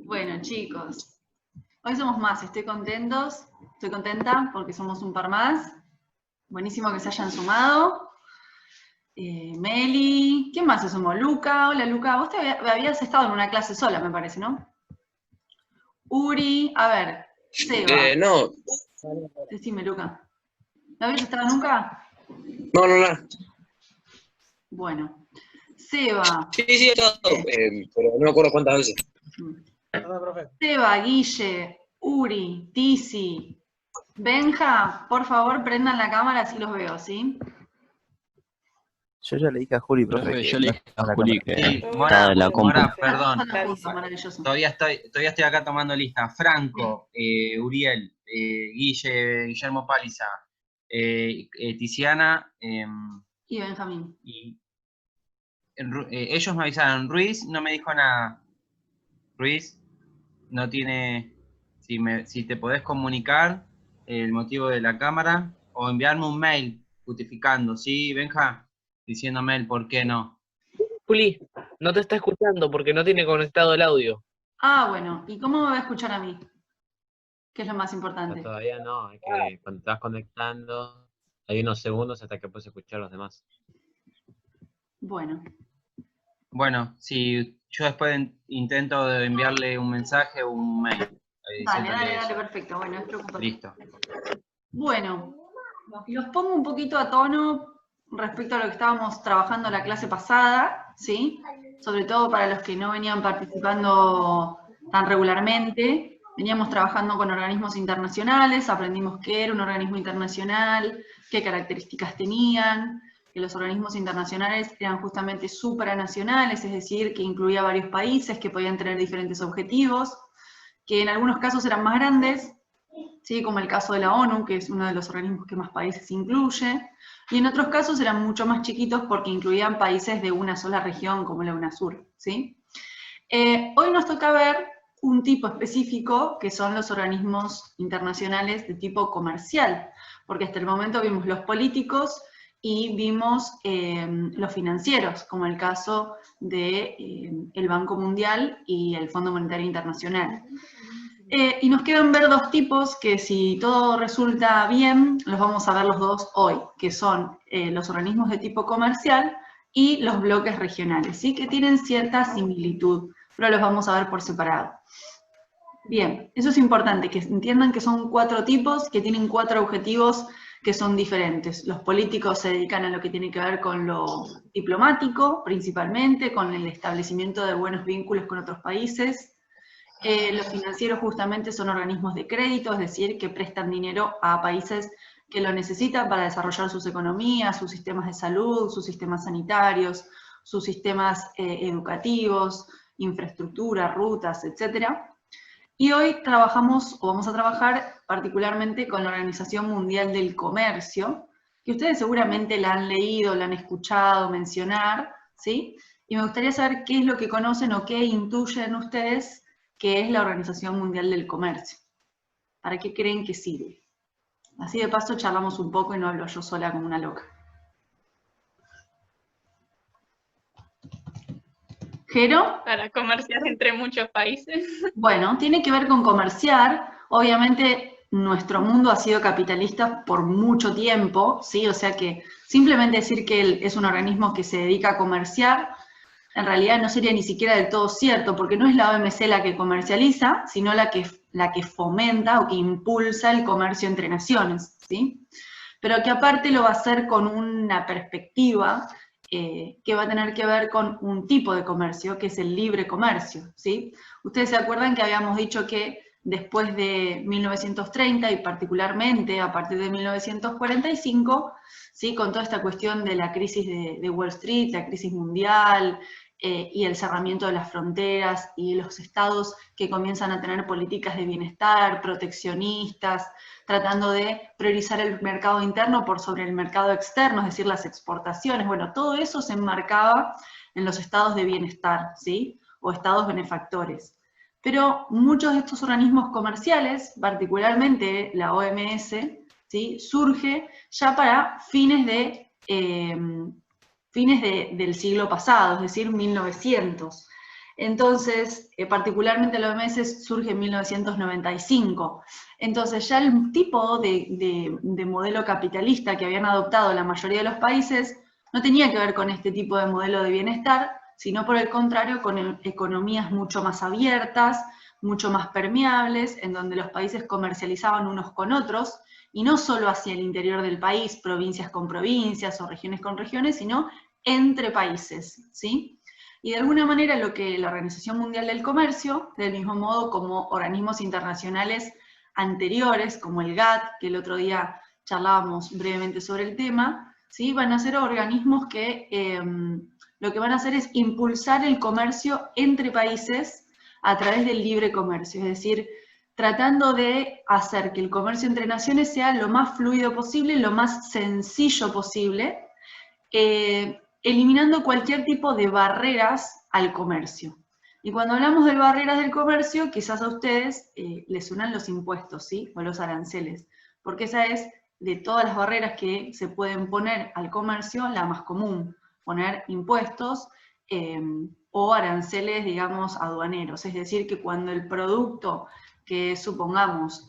Bueno, chicos, hoy somos más, estoy contenta porque somos un par más. Buenísimo que se hayan sumado. Meli, ¿quién más se sumó? Luca, hola Luca, vos habías estado en una clase sola, me parece, ¿no? Uri, a ver, Seba. No. Decime, Luca. ¿No habías estado nunca? No. Bueno, Seba. Sí, he estado, pero no me acuerdo cuántas veces. Seba, Guille, Uri, Tizi, Benja, por favor prendan la cámara así los veo, ¿sí? Yo ya le dije a Juli, profe, Yo le dije a Juli que Sí, estaba de la compu. Mora, perdón. Maravilloso. Todavía estoy acá tomando lista. Franco, Uriel, Guillermo Paliza, Tiziana y Benjamín. Ellos me avisaron. Ruiz no me dijo nada. Ruiz no tiene... Si te podés comunicar el motivo de la cámara o enviarme un mail justificando, ¿sí, Benja? Diciéndome el por qué no. Juli, no te está escuchando porque no tiene conectado el audio. Ah, bueno. ¿Y cómo me va a escuchar a mí? ¿Qué es lo más importante? No, todavía no, es que cuando estás conectando hay unos segundos hasta que puedes escuchar a los demás. Bueno. Bueno, si yo después intento de enviarle un mensaje o un mail. Dale, perfecto. Bueno, es preocupante. Listo. Bueno, los pongo un poquito a tono respecto a lo que estábamos trabajando la clase pasada, ¿sí? Sobre todo para los que no venían participando tan regularmente. Veníamos trabajando con organismos internacionales, aprendimos qué era un organismo internacional, qué características tenían, que los organismos internacionales eran justamente supranacionales, es decir, que incluía varios países que podían tener diferentes objetivos, que en algunos casos eran más grandes, ¿sí? Como el caso de la ONU, que es uno de los organismos que más países incluye, y en otros casos eran mucho más chiquitos porque incluían países de una sola región, como la UNASUR, ¿sí? Hoy nos toca ver un tipo específico, que son los organismos internacionales de tipo comercial, porque hasta el momento vimos los políticos y vimos los financieros, como el caso del Banco Mundial y el Fondo Monetario Internacional. Y nos quedan ver dos tipos que, si todo resulta bien, los vamos a ver los dos hoy, que son los organismos de tipo comercial y los bloques regionales, ¿sí? Que tienen cierta similitud, pero los vamos a ver por separado. Bien, eso es importante, que entiendan que son 4 tipos, que tienen 4 objetivos que son diferentes. Los políticos se dedican a lo que tiene que ver con lo diplomático, principalmente, con el establecimiento de buenos vínculos con otros países. Los financieros justamente son organismos de crédito, es decir, que prestan dinero a países que lo necesitan para desarrollar sus economías, sus sistemas de salud, sus sistemas sanitarios, sus sistemas educativos, infraestructura, rutas, etc. Y hoy trabajamos, o vamos a trabajar particularmente con la Organización Mundial del Comercio, que ustedes seguramente la han leído, la han escuchado mencionar, ¿sí? Y me gustaría saber qué es lo que conocen o qué intuyen ustedes que es la Organización Mundial del Comercio. ¿Para qué creen que sirve? Así de paso charlamos un poco y no hablo yo sola como una loca. ¿Jero? Para comerciar entre muchos países. Bueno, tiene que ver con comerciar. Obviamente nuestro mundo ha sido capitalista por mucho tiempo, ¿sí? O sea que simplemente decir que es un organismo que se dedica a comerciar, en realidad no sería ni siquiera del todo cierto, porque no es la OMC la que comercializa, sino la que fomenta o que impulsa el comercio entre naciones, ¿sí? Pero que aparte lo va a hacer con una perspectiva que va a tener que ver con un tipo de comercio, que es el libre comercio, ¿sí? Ustedes se acuerdan que habíamos dicho que después de 1930 y particularmente a partir de 1945, ¿sí? Con toda esta cuestión de la crisis de Wall Street, la crisis mundial, y el cerramiento de las fronteras y los estados que comienzan a tener políticas de bienestar, proteccionistas, tratando de priorizar el mercado interno por sobre el mercado externo, es decir, las exportaciones. Bueno, todo eso se enmarcaba en los estados de bienestar, ¿sí? O estados benefactores. Pero muchos de estos organismos comerciales, particularmente la OMS, ¿sí? Surge ya para fines del siglo pasado, es decir, 1900. Entonces, particularmente la OMS surge en 1995. Entonces ya el tipo de modelo capitalista que habían adoptado la mayoría de los países no tenía que ver con este tipo de modelo de bienestar, sino por el contrario con economías mucho más abiertas, mucho más permeables, en donde los países comercializaban unos con otros, y no solo hacia el interior del país, provincias con provincias o regiones con regiones, sino entre países, ¿sí? Y de alguna manera lo que la Organización Mundial del Comercio, del mismo modo como organismos internacionales anteriores, como el GATT, que el otro día charlábamos brevemente sobre el tema, ¿sí? Van a ser organismos que lo que van a hacer es impulsar el comercio entre países a través del libre comercio, es decir, tratando de hacer que el comercio entre naciones sea lo más fluido posible, lo más sencillo posible, eliminando cualquier tipo de barreras al comercio. Y cuando hablamos de barreras del comercio, quizás a ustedes les suenan los impuestos, ¿sí? O los aranceles, porque esa es, de todas las barreras que se pueden poner al comercio, la más común, poner impuestos o aranceles, digamos, aduaneros. Es decir, que cuando el producto que, supongamos,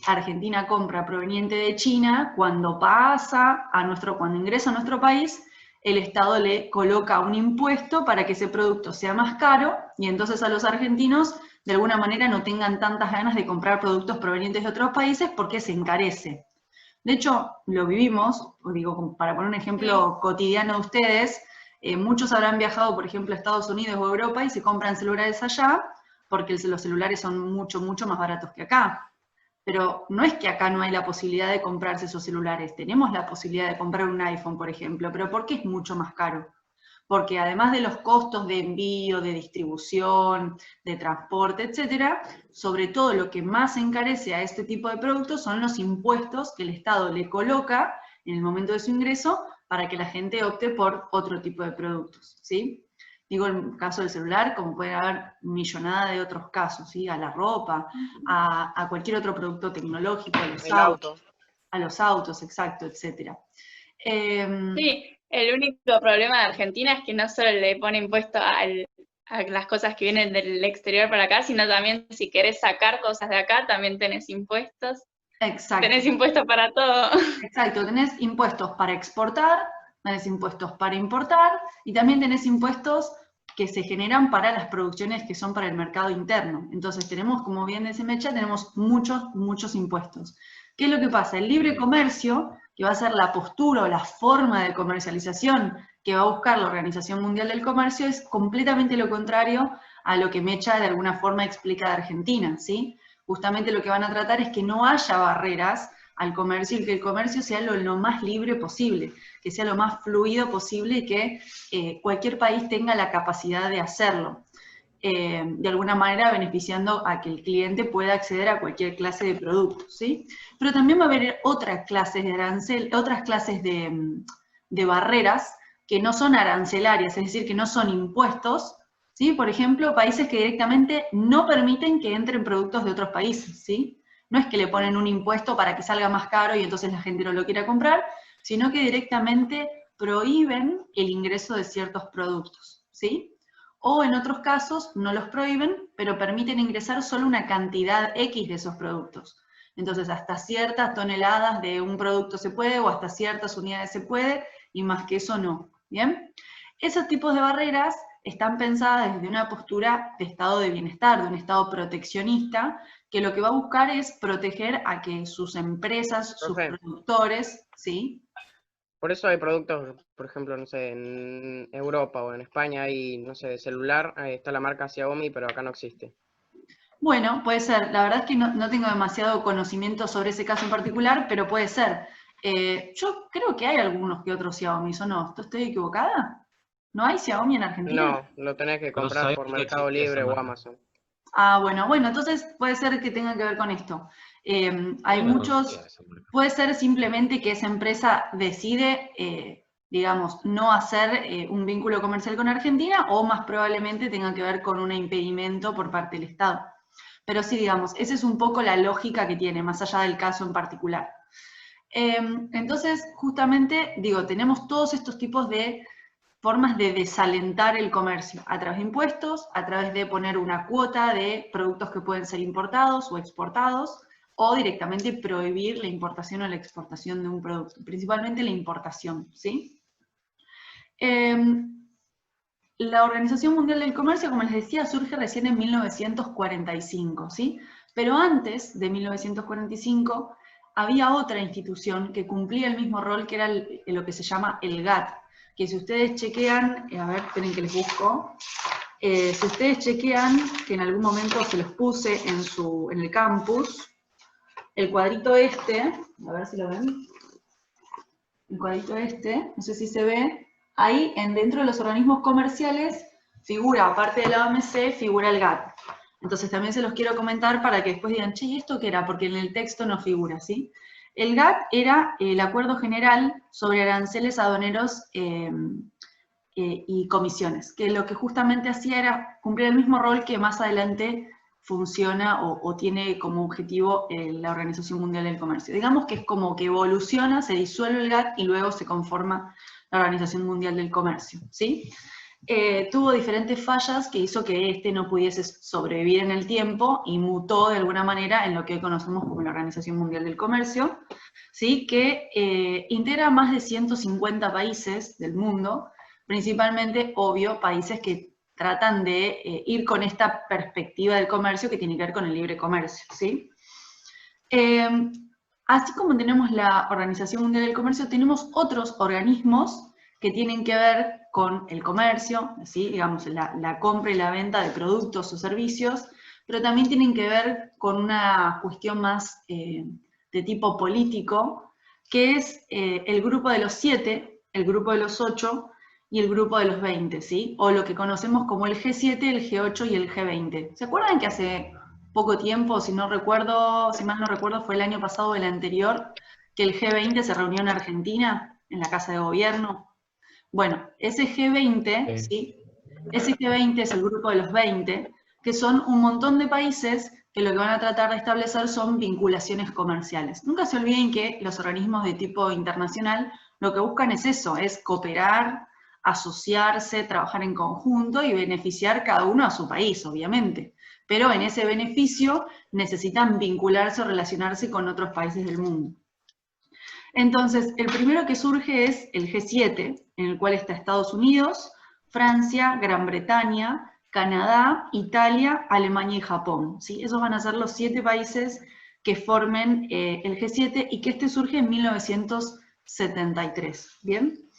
Argentina compra proveniente de China, cuando ingresa a nuestro país, el Estado le coloca un impuesto para que ese producto sea más caro, y entonces a los argentinos, de alguna manera, no tengan tantas ganas de comprar productos provenientes de otros países porque se encarece. De hecho, lo vivimos, digo, para poner un ejemplo cotidiano de ustedes, muchos habrán viajado, por ejemplo, a Estados Unidos o Europa y se compran celulares allá, porque los celulares son mucho, mucho más baratos que acá. Pero no es que acá no hay la posibilidad de comprarse esos celulares, tenemos la posibilidad de comprar un iPhone, por ejemplo, pero ¿por qué es mucho más caro? Porque además de los costos de envío, de distribución, de transporte, etcétera, sobre todo lo que más encarece a este tipo de productos son los impuestos que el Estado le coloca en el momento de su ingreso para que la gente opte por otro tipo de productos, ¿sí? Digo, en el caso del celular, como puede haber millonada de otros casos, ¿sí? A la ropa, a cualquier otro producto tecnológico, a los autos, exacto, etcétera. Sí, el único problema de Argentina es que no solo le pone impuesto a las cosas que vienen del exterior para acá, sino también si querés sacar cosas de acá, también tenés impuestos. Exacto. Tenés impuestos para todo. Exacto, tenés impuestos para exportar, tenés impuestos para importar, y también tenés impuestos que se generan para las producciones que son para el mercado interno. Entonces tenemos, como bien dice Mecha, tenemos muchos impuestos. ¿Qué es lo que pasa? El libre comercio, que va a ser la postura o la forma de comercialización que va a buscar la Organización Mundial del Comercio, es completamente lo contrario a lo que Mecha de alguna forma explica de Argentina, ¿sí? Justamente lo que van a tratar es que no haya barreras al comercio y que el comercio sea lo más libre posible, que sea lo más fluido posible y que cualquier país tenga la capacidad de hacerlo. De alguna manera beneficiando a que el cliente pueda acceder a cualquier clase de producto, ¿sí? Pero también va a haber otras clases de arancel, otras clases de barreras que no son arancelarias, es decir, que no son impuestos, ¿sí? Por ejemplo, países que directamente no permiten que entren productos de otros países, ¿sí? No es que le ponen un impuesto para que salga más caro y entonces la gente no lo quiera comprar, sino que directamente prohíben el ingreso de ciertos productos, ¿sí? O en otros casos no los prohíben, pero permiten ingresar solo una cantidad X de esos productos. Entonces hasta ciertas toneladas de un producto se puede, o hasta ciertas unidades se puede, y más que eso no, ¿bien? Esos tipos de barreras están pensadas desde una postura de estado de bienestar, de un estado proteccionista, que lo que va a buscar es proteger a que sus empresas, sus productores, ¿sí? Por eso hay productos, por ejemplo, no sé, en Europa o en España hay, no sé, de celular, ahí está la marca Xiaomi, pero acá no existe. Bueno, puede ser. La verdad es que no tengo demasiado conocimiento sobre ese caso en particular, pero puede ser. Yo creo que hay algunos que otros Xiaomi, ¿o no? ¿Estoy equivocada? ¿No hay Xiaomi en Argentina? No, lo tenés que comprar por Mercado Libre o Amazon. Ah, bueno, entonces puede ser que tenga que ver con esto. Hay muchos, puede ser simplemente que esa empresa decide, digamos, no hacer un vínculo comercial con Argentina, o más probablemente tenga que ver con un impedimento por parte del Estado. Pero sí, digamos, esa es un poco la lógica que tiene, más allá del caso en particular. Entonces, justamente, digo, tenemos todos estos tipos de formas de desalentar el comercio, a través de impuestos, a través de poner una cuota de productos que pueden ser importados o exportados, o directamente prohibir la importación o la exportación de un producto, principalmente la importación, ¿sí? La Organización Mundial del Comercio, como les decía, surge recién en 1945, ¿sí? Pero antes de 1945 había otra institución que cumplía el mismo rol, que era lo que se llama el GATT, que si ustedes chequean, a ver, esperen que les busco, si ustedes chequean, que en algún momento se los puse en el campus, el cuadrito este, a ver si lo ven, el cuadrito este, no sé si se ve, ahí dentro de los organismos comerciales figura, aparte de la OMC, figura el GATT. Entonces también se los quiero comentar para que después digan, che, ¿y esto qué era? Porque en el texto no figura, ¿sí? El GATT era el Acuerdo General sobre Aranceles Aduaneros y Comisiones, que lo que justamente hacía era cumplir el mismo rol que más adelante funciona o tiene como objetivo la Organización Mundial del Comercio. Digamos que es como que evoluciona, se disuelve el GATT y luego se conforma la Organización Mundial del Comercio, ¿sí? Tuvo diferentes fallas que hizo que no pudiese sobrevivir en el tiempo y mutó de alguna manera en lo que hoy conocemos como la Organización Mundial del Comercio, ¿sí? Que integra más de 150 países del mundo, principalmente, obvio, países que tratan de ir con esta perspectiva del comercio que tiene que ver con el libre comercio, ¿sí? Así como tenemos la Organización Mundial del Comercio, tenemos otros organismos que tienen que ver con el comercio, ¿sí? Digamos, la compra y la venta de productos o servicios, pero también tienen que ver con una cuestión más de tipo político, que es el grupo de los 7, el grupo de los 8 y el grupo de los 20, ¿sí? O lo que conocemos como el G7, el G8 y el G20. ¿Se acuerdan que hace poco tiempo, si mal no recuerdo, fue el año pasado o el anterior, que el G20 se reunió en Argentina, en la Casa de Gobierno? Bueno, ese G20, ¿sí? Ese G20 es el grupo de los 20, que son un montón de países que lo que van a tratar de establecer son vinculaciones comerciales. Nunca se olviden que los organismos de tipo internacional lo que buscan es eso, es cooperar, asociarse, trabajar en conjunto y beneficiar cada uno a su país, obviamente. Pero en ese beneficio necesitan vincularse o relacionarse con otros países del mundo. Entonces, el primero que surge es el G7, en el cual está Estados Unidos, Francia, Gran Bretaña, Canadá, Italia, Alemania y Japón, ¿sí? Esos van a ser los 7 países que formen el G7 y que surge en 1973, ¿bien?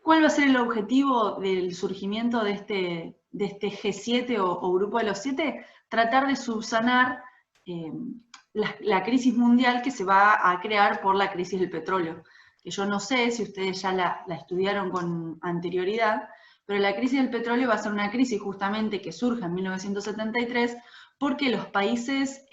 ¿Cuál va a ser el objetivo del surgimiento de este G7 o grupo de los 7? Tratar de subsanar la crisis mundial que se va a crear por la crisis del petróleo, que yo no sé si ustedes ya la estudiaron con anterioridad, pero la crisis del petróleo va a ser una crisis justamente que surge en 1973 porque los países,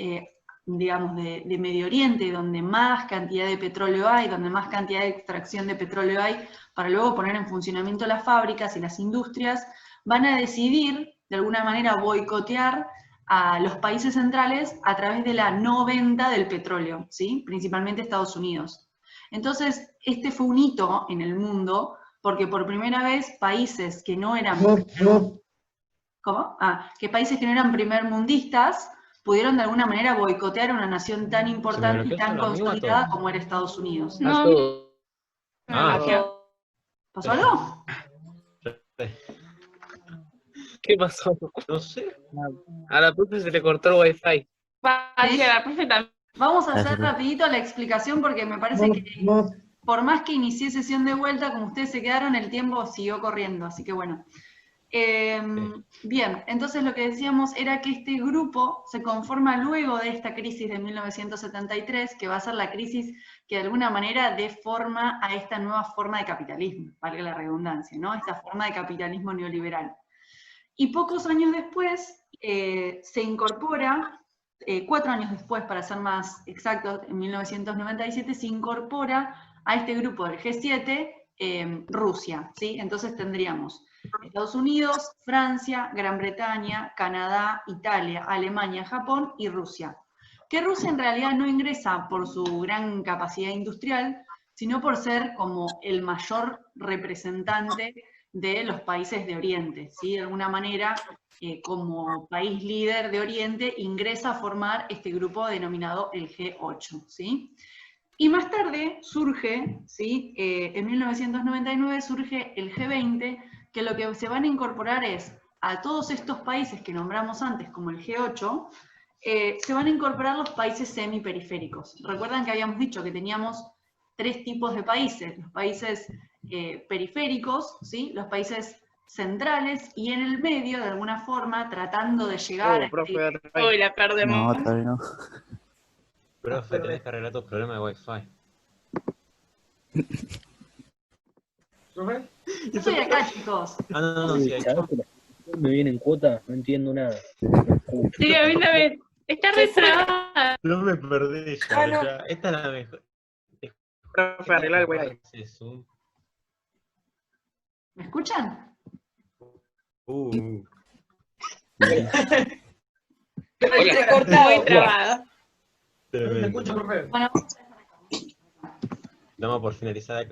digamos, de Medio Oriente, donde más cantidad de petróleo hay, donde más cantidad de extracción de petróleo hay, para luego poner en funcionamiento las fábricas y las industrias, van a decidir, de alguna manera, boicotear a los países centrales a través de la no venta del petróleo, ¿sí? Principalmente Estados Unidos. Entonces, este fue un hito en el mundo, porque por primera vez países que no eran... ¿Cómo? Que países que no eran primermundistas pudieron de alguna manera boicotear a una nación tan importante y tan consolidada como era Estados Unidos. ¿Pasó algo? ¿Qué pasó? No sé. A la profe se le cortó el wifi. Vamos a hacer rapidito la explicación porque me parece que por más que inicié sesión de vuelta, como ustedes se quedaron, el tiempo siguió corriendo, así que bueno. Bien, entonces lo que decíamos era que este grupo se conforma luego de esta crisis de 1973, que va a ser la crisis que de alguna manera dé forma a esta nueva forma de capitalismo, valga la redundancia, ¿no? Esta forma de capitalismo neoliberal. Y pocos años después se incorpora, 4 años después para ser más exactos, en 1997 se incorpora a este grupo del G7 Rusia, ¿sí? Entonces tendríamos Estados Unidos, Francia, Gran Bretaña, Canadá, Italia, Alemania, Japón y Rusia. Que Rusia en realidad no ingresa por su gran capacidad industrial, sino por ser como el mayor representante de los países de Oriente, ¿sí? De alguna manera, como país líder de Oriente, ingresa a formar este grupo denominado el G8, ¿sí? Y más tarde surge, ¿sí? En 1999 surge el G20, que lo que se van a incorporar es a todos estos países que nombramos antes como el G8, se van a incorporar los países semiperiféricos. Recuerdan que habíamos dicho que teníamos 3 tipos de países, los países periféricos, ¿sí? Los países centrales, y en el medio, de alguna forma, tratando de llegar a... Profe, otra vez. Uy, la perdemos. No, otra vez no. Profe, tenés que arreglar tus problemas de Wi-Fi. ¿Profe? Yo estoy acá, chicos. Ah, no, sí, ahí está. ¿Sabes que la explicación me viene en cuota? No entiendo nada. Sí, a mí también. Está retrabada. No me perdí ya, Ah, no. ya. Esta es la mejor. Profe, arreglar el Wi-Fi. Sí, Zoom. ¿Me escuchan? Hola. Muy trabado. ¿Me escucha, profe? Bueno, Damos por finalizada